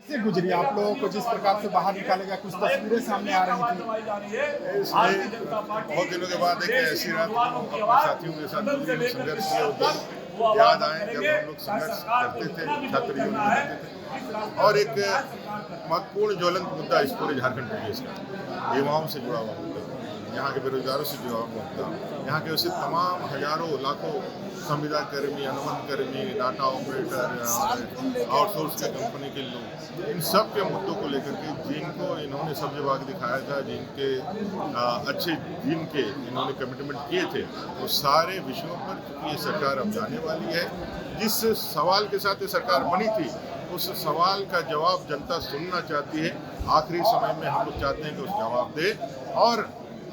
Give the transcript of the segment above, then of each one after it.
से गुजरी आप लोगों को जिस प्रकार से बाहर निकाले गया, कुछ तस्वीरें सामने आ रही थी। इसलिए बहुत दिनों के बाद एक ऐसी रात को अपने साथियों के साथ संघर्ष किया होता याद आए जब हम लोग संघर्ष करते थे, छात्र यूनियन करते थे। और एक महत्वपूर्ण ज्वलंत मुद्दा इस पूरे झारखंड प्रदेश का युवाओं से जुड़ा हुआ मुद्दा, यहाँ के बेरोजगारों से जुड़ा हुआ मुद्दा, यहाँ के वैसे तमाम हजारों लाखों संविदा कर्मी, अनुबंध कर्मी, डाटा ऑपरेटर, आउटसोर्स के कंपनी के लोग, इन सब के मुद्दों को लेकर के जिनको इन्होंने सब जवाब दिखाया था, जिनके अच्छे जिनके इन्होंने कमिटमेंट किए थे, वो सारे विषयों पर चूँकि ये सरकार अब जाने वाली है, जिस सवाल के साथ ये सरकार बनी थी उस सवाल का जवाब जनता सुनना चाहती है। आखिरी समय में हम लोग चाहते हैं कि उस जवाब दे, और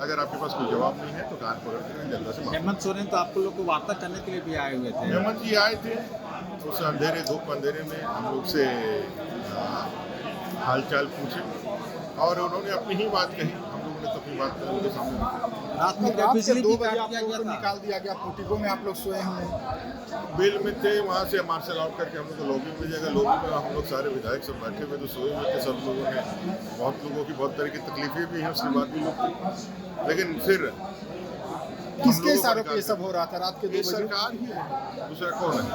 अगर आपके पास कोई जवाब नहीं है तो कान पकड़ के जनता से। हेमंत सोरेन तो आपको लोग को वार्ता करने के लिए भी आए हुए थे। हेमंत जी आए थे, उस अंधेरे धूप अंधेरे में हम लोग से हालचाल पूछे और उन्होंने अपनी ही बात कही, हम लोगों ने तो अपनी बात उनके सामने रखी। रात में बिजली 2 की बजे काट आप दिया लोगों गया को था। निकाल दिया गया, पोर्टिको में आप लोग सोए हैं। बिल में थे, वहाँ से मार्शल आउट करके हम लोग को लॉबी में जगह, लॉबी में हम लोग सारे विधायक सब बैठे हुए तो सोए हुए थे। सब लोगों ने, बहुत लोगों की बहुत तरह की तकलीफें भी हैं, उसके बाद भी लोग, लेकिन फिर किसके इशारों पे ये सब हो रहा था रात के 2 बजे? सरकार ही है, दूसरा कौन है,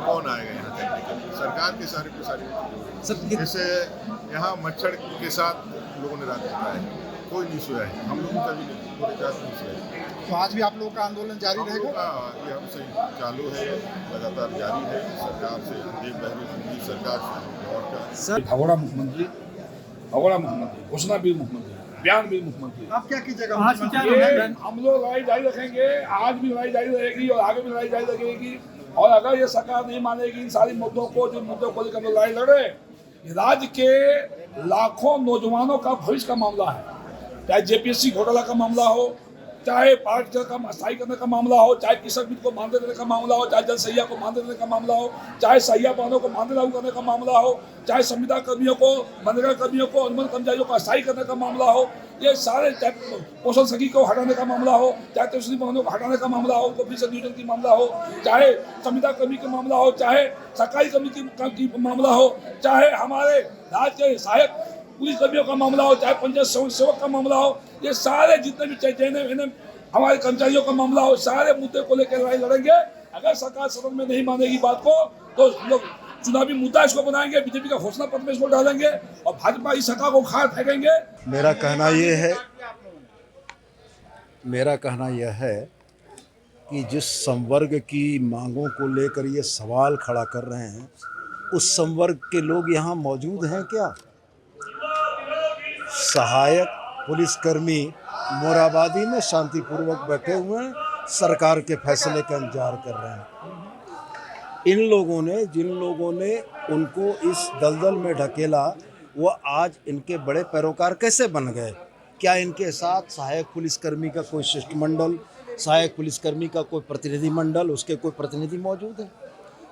कौन आएगा यहाँ करने के लिए? सरकार के सारे पे सारी। जैसे यहाँ मच्छर के साथ लोगों ने रात बिताया, कोई नहीं सोया है, हम लोगों का भी नहीं, पूरे रात नहीं सोया है। तो आज भी आप लोगों का आंदोलन जारी रहेगा? ये हमसे चालू है, लगातार जारी है। सरकार से हिंदी सरकार से और का भगोड़ा मुख्यमंत्री, घोषणावीर मुख्यमंत्री, बयानवीर मुख्यमंत्री। आप क्या कीजिएगा? ये हम लोग लड़ाई जारी रखेंगे, आज भी लड़ाई जारी रहेगी और आगे भी लड़ाई जारी रहेगी। और अगर ये सरकार नहीं मानेगी इन सारी मुद्दों को, जो मुद्दों को लेकर लड़ाई लड़े, राज्य के लाखों नौजवानों का भविष्य का मामला है, चाहे जेपीएससी घोटाला का मामला हो, चाहे पार्टी का स्थायी करने का मामला हो, चाहे किसान मित्र को मानदेय देने का मामला हो, चाहे जल सहिया को मानदेय देने का मामला हो, चाहे सहिया वाहनों को मानदेय लागू करने का मामला हो, चाहे संविदा कर्मियों को, मनरेगा कर्मियों को, अनुबंध कर्मचारियों को स्थायी करने का मामला हो, ये सारे, चाहे पोषण सखी को हटाने का मामला हो, चाहे तहसील वाहनों को हटाने का मामला हो, उनको फीसद न्यूट्रल की मामला हो, चाहे संविदा कर्मी का मामला हो, चाहे सरकारी कर्मी की मामला हो, चाहे हमारे राज्य के सहायक पुलिस कर्मियों का मामला हो, चाहे पंचायत सेवक का मामला हो, ये सारे जितने भी चाहे हमारे कर्मचारियों का मामला हो, सारे मुद्दे को लेकर लड़ाई लड़ेंगे। अगर सरकार सदन में नहीं मानेगी बात को तो लोग चुनावी मुद्दा इसको बनाएंगे, बीजेपी का घोषणा पत्र में इसको डालेंगे और भाजपा इस सरकार को उखाड़ फेंकेंगे। मेरा कहना यह है कि जिस संवर्ग की मांगों को लेकर ये सवाल खड़ा कर रहे हैं, उस संवर्ग के लोग यहाँ मौजूद हैं क्या? सहायक पुलिसकर्मी मोराबादी में शांतिपूर्वक बैठे हुए हैं, सरकार के फैसले का इंतजार कर रहे हैं। इन लोगों ने, जिन लोगों ने उनको इस दलदल में ढकेला, वो आज इनके बड़े पैरोकार कैसे बन गए? क्या इनके साथ सहायक पुलिसकर्मी का कोई शिष्टमंडल, सहायक पुलिसकर्मी का कोई प्रतिनिधि मंडल, उसके कोई प्रतिनिधि मौजूद है?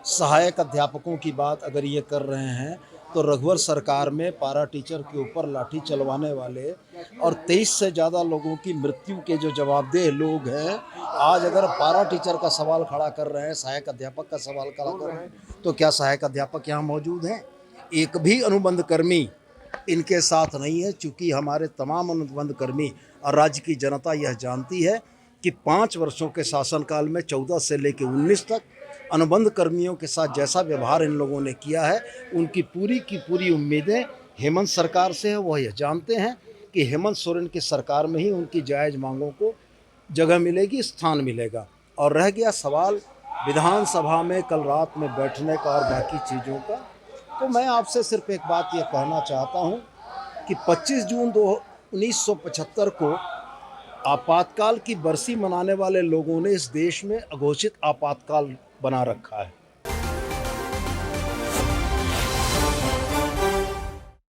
सहायक अध्यापकों की बात अगर ये कर रहे हैं तो रघुवर सरकार में पारा टीचर के ऊपर लाठी चलवाने वाले और 23 से ज़्यादा लोगों की मृत्यु के जो जवाबदेह लोग हैं, आज अगर पारा टीचर का सवाल खड़ा कर रहे हैं, सहायक अध्यापक का सवाल खड़ा कर रहे हैं, तो क्या सहायक अध्यापक यहाँ मौजूद हैं? एक भी अनुबंध कर्मी इनके साथ नहीं है, चूँकि हमारे तमाम अनुबंध कर्मी और राज्य की जनता यह जानती है कि 5 वर्षों के शासनकाल में 14 से लेकर 19 तक अनुबंध कर्मियों के साथ जैसा व्यवहार इन लोगों ने किया है, उनकी पूरी की पूरी उम्मीदें हेमंत सरकार से है। वह यह जानते हैं कि हेमंत सोरेन की सरकार में ही उनकी जायज़ मांगों को जगह मिलेगी, स्थान मिलेगा। और रह गया सवाल विधानसभा में कल रात में बैठने का और बाकी चीज़ों का, तो मैं आपसे सिर्फ एक बात ये कहना चाहता हूँ कि 25 जून 1975 को आपातकाल की बरसी मनाने वाले लोगों ने इस देश में अघोषित आपातकाल बना रखा है।